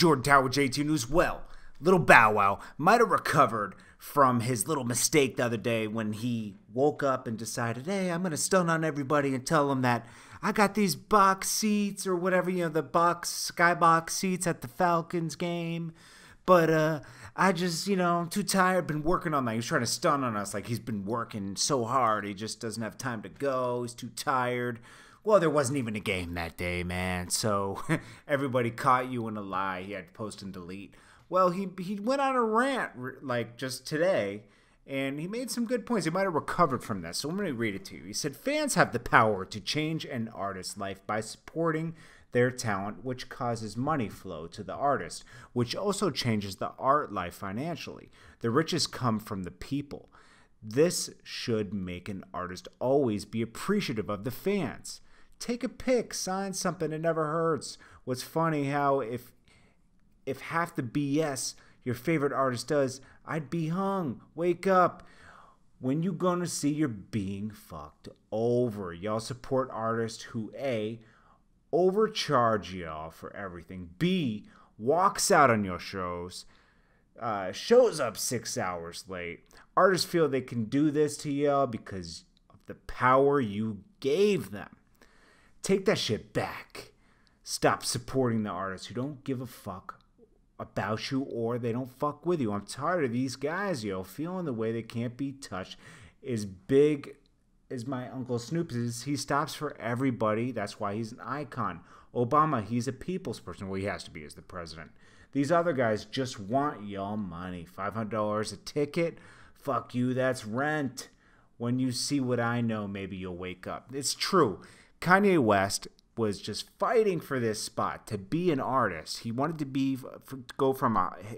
Jordan Tower with JT News. Well, little Bow Wow might have recovered from his little mistake the other day when he woke up and decided, hey, I'm going to stun on everybody and tell them that I got these box seats or whatever, the skybox seats at the Falcons game. But I just, I'm too tired, been working on that. He was trying to stun on us like he's been working so hard. He just doesn't have time to go. He's too tired. Well, there wasn't even a game that day, man. So everybody caught you in a lie. He had to post and delete. Well, he went on a rant like just today, and he made some good points. He might have recovered from this. So I'm going to read it to you. He said, fans have the power to change an artist's life by supporting their talent, which causes money flow to the artist, which also changes the art life financially. The riches come from the people. This should make an artist always be appreciative of the fans. Take a pic, sign something, it never hurts. What's funny how if half the BS your favorite artist does, I'd be hung. Wake up. When you gonna see you're being fucked over? Y'all support artists who A, overcharge y'all for everything, B, walks out on your shows, shows up 6 hours late. Artists feel they can do this to y'all because of the power you gave them. Take that shit back. Stop supporting the artists who don't give a fuck about you or they don't fuck with you. I'm tired of these guys, feeling the way they can't be touched. As big as my Uncle Snoop is, he stops for everybody. That's why he's an icon. Obama, he's a people's person. Well, he has to be as the president. These other guys just want y'all money. $500 a ticket? Fuck you, that's rent. When you see what I know, maybe you'll wake up. It's true. Kanye West was just fighting for this spot to be an artist. He wanted to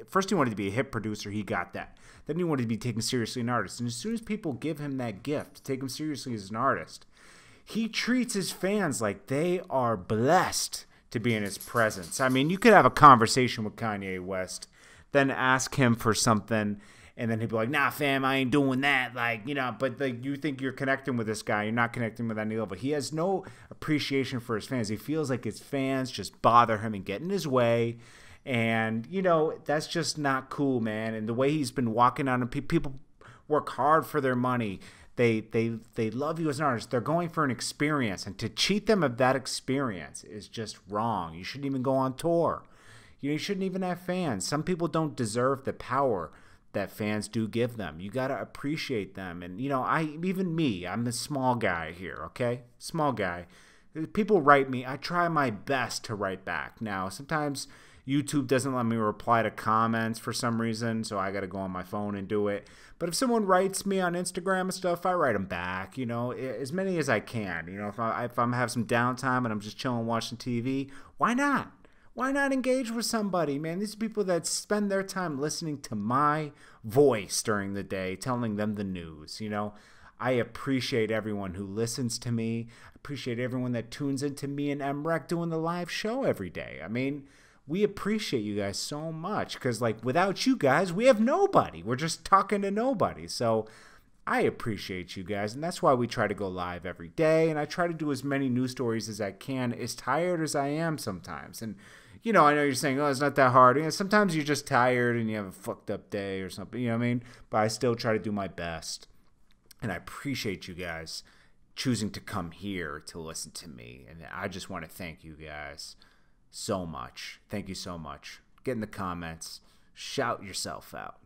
first he wanted to be a hit producer. He got that. Then he wanted to be taken seriously an artist. And as soon as people give him that gift, take him seriously as an artist, he treats his fans like they are blessed to be in his presence. I mean, you could have a conversation with Kanye West, then ask him for something, and then he'd be like, nah, fam, I ain't doing that. But you think you're connecting with this guy. You're not connecting with any level. He has no appreciation for his fans. He feels like his fans just bother him and get in his way. And, that's just not cool, man. And the way he's been walking on, people work hard for their money. They love you as an artist. They're going for an experience. And to cheat them of that experience is just wrong. You shouldn't even go on tour. You shouldn't even have fans. Some people don't deserve the power that fans do give them. You got to appreciate them. And, I'm the small guy here, okay? Small guy. People write me. I try my best to write back. Now, sometimes YouTube doesn't let me reply to comments for some reason, so I got to go on my phone and do it. But if someone writes me on Instagram and stuff, I write them back, as many as I can. If I'm have some downtime and I'm just chilling watching TV, why not? Why not engage with somebody, man? These are people that spend their time listening to my voice during the day, telling them the news, I appreciate everyone who listens to me. I appreciate everyone that tunes into me and MREC doing the live show every day. I mean, we appreciate you guys so much because, without you guys, we have nobody. We're just talking to nobody. So I appreciate you guys, and that's why we try to go live every day, and I try to do as many news stories as I can, as tired as I am sometimes. And I know you're saying, oh, it's not that hard. Sometimes you're just tired and you have a fucked up day or something, you know what I mean? But I still try to do my best. And I appreciate you guys choosing to come here to listen to me. And I just want to thank you guys so much. Thank you so much. Get in the comments. Shout yourself out.